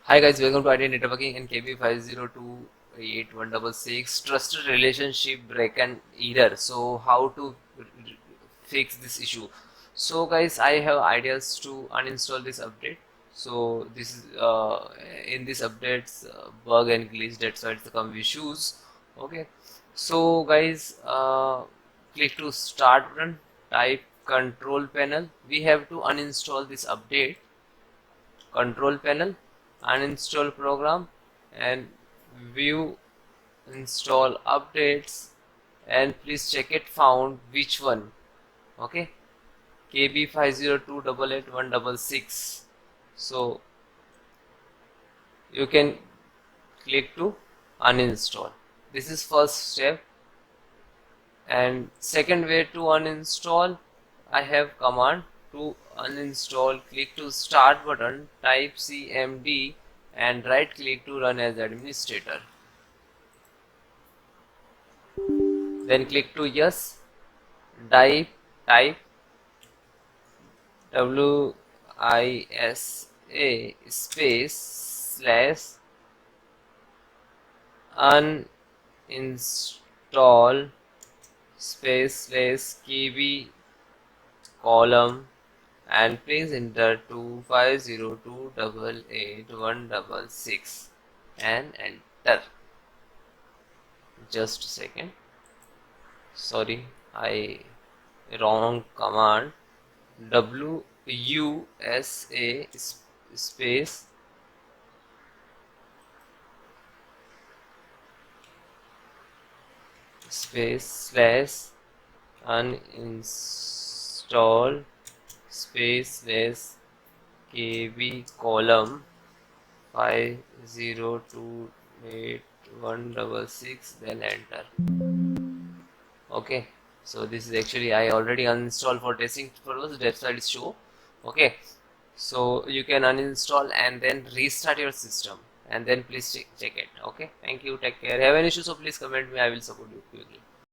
Hi guys, welcome to ID Networking and KB5028166 Trusted Relationship Break and Error. So how to fix this issue? So guys, I have ideas to uninstall this update. So this is in this updates bug and glitch, that's why it's come issues. Okay, so guys, click to start button, type control panel. We have to uninstall this update. Control panel, uninstall program, and view install updates, and please check it found which one. Okay, KB5028166. So you can click to uninstall. This is first step. And second way to uninstall, I have command to uninstall. Click to start button, type cmd, and right click to run as administrator. Then click to yes, type WISA space slash uninstall space slash KB column, and please enter 2502888166 and enter. Just a second, sorry, I wrong command. WUSA space slash uninstall space slash KB column 50288166, then enter. Okay, so this is actually I already uninstalled for testing purpose, that's why it show. Okay, so you can uninstall and then restart your system, and then please check it. Okay, thank you, take care. Have any issues, so please comment me, I will support you quickly.